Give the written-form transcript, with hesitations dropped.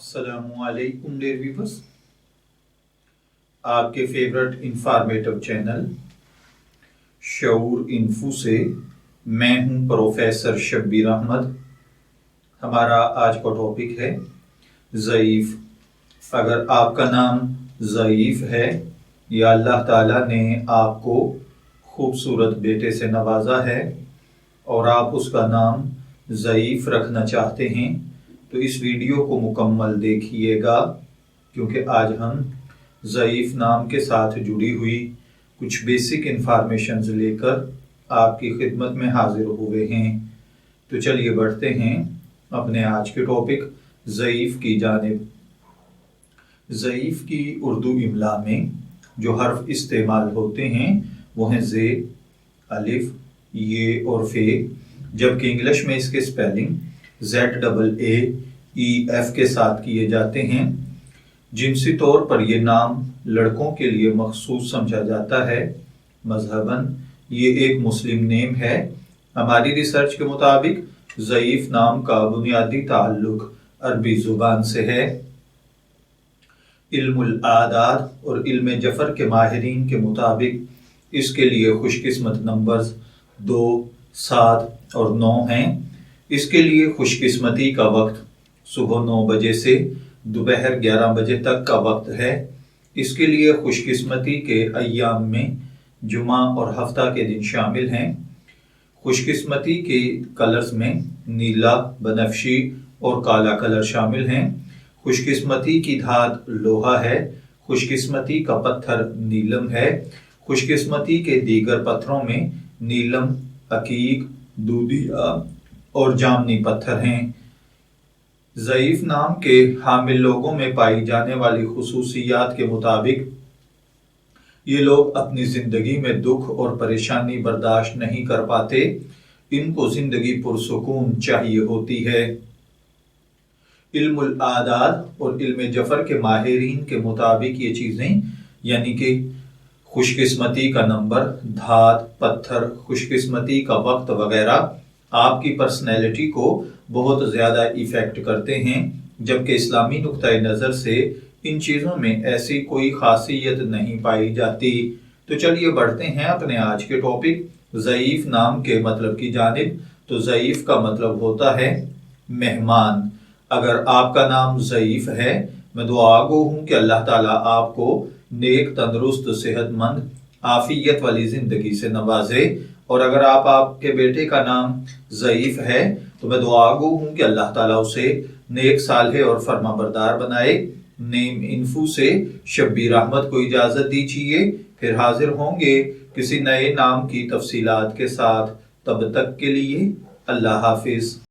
السلام علیکم dear viewers, آپ کے فیورٹ انفارمیٹو چینل شعور انفو سے میں ہوں پروفیسر شبیر احمد۔ ہمارا آج کا ٹاپک ہے ضعیف۔ اگر آپ کا نام ضعیف ہے یا اللہ تعالیٰ نے آپ کو خوبصورت بیٹے سے نوازا ہے اور آپ اس کا نام ضعیف رکھنا چاہتے ہیں تو اس ویڈیو کو مکمل دیکھیے گا، کیونکہ آج ہم ضعیف نام کے ساتھ جڑی ہوئی کچھ بیسک انفارمیشنز لے کر آپ کی خدمت میں حاضر ہوئے ہیں۔ تو چلیے بڑھتے ہیں اپنے آج کے ٹاپک ضعیف کی جانب۔ ضعیف کی اردو املا میں جو حرف استعمال ہوتے ہیں وہ ہیں زے، الف، یہ اور فے، جبکہ انگلش میں اس کے سپیلنگ ZAAEF کے ساتھ کیے جاتے ہیں۔ جنسی طور پر یہ نام لڑکوں کے لیے مخصوص سمجھا جاتا ہے۔ مذہباً یہ ایک مسلم نیم ہے۔ ہماری ریسرچ کے مطابق ضعیف نام کا بنیادی تعلق عربی زبان سے ہے۔ علم الاعداد اور علم جفر کے ماہرین کے مطابق اس کے لیے خوش قسمت نمبرز 2، 7 اور 9 ہیں۔ اس کے لیے خوش قسمتی کا وقت صبح 9 بجے سے دوپہر 11 بجے تک کا وقت ہے۔ اس کے لیے خوش قسمتی کے ایام میں جمعہ اور ہفتہ کے دن شامل ہیں۔ خوش قسمتی کے کلرز میں نیلا، بنفشی اور کالا کلر شامل ہیں۔ خوش قسمتی کی دھات لوہا ہے۔ خوش قسمتی کا پتھر نیلم ہے۔ خوش قسمتی کے دیگر پتھروں میں نیلم، عقیق، دودھیا اور جامنی پتھر ہیں۔ ضعیف نام کے حامل لوگوں میں پائی جانے والی خصوصیات کے مطابق یہ لوگ اپنی زندگی میں دکھ اور پریشانی برداشت نہیں کر پاتے۔ ان کو زندگی پرسکون چاہیے ہوتی ہے۔ علم الاعداد اور علم جفر کے ماہرین کے مطابق یہ چیزیں یعنی کہ خوش قسمتی کا نمبر، دھات، پتھر، خوش قسمتی کا وقت وغیرہ آپ کی پرسنالٹی کو بہت زیادہ ایفیکٹ کرتے ہیں، جبکہ اسلامی نقطۂ نظر سے ان چیزوں میں ایسی کوئی خاصیت نہیں پائی جاتی۔ تو چلیے بڑھتے ہیں اپنے آج کے ٹاپک ضعیف نام کے مطلب کی جانب۔ تو ضعیف کا مطلب ہوتا ہے مہمان۔ اگر آپ کا نام ضعیف ہے، میں دعا گو ہوں کہ اللہ تعالیٰ آپ کو نیک، تندرست، صحت مند، عافیت والی زندگی سے نوازے۔ اور اگر آپ کے بیٹے کا نام ضعیف ہے تو میں دعا گو ہوں کہ اللہ تعالیٰ اسے نیک، صالح اور فرما بردار بنائے۔ نیم انفو سے شبیر احمد کو اجازت دیجیے، پھر حاضر ہوں گے کسی نئے نام کی تفصیلات کے ساتھ۔ تب تک کے لیے اللہ حافظ۔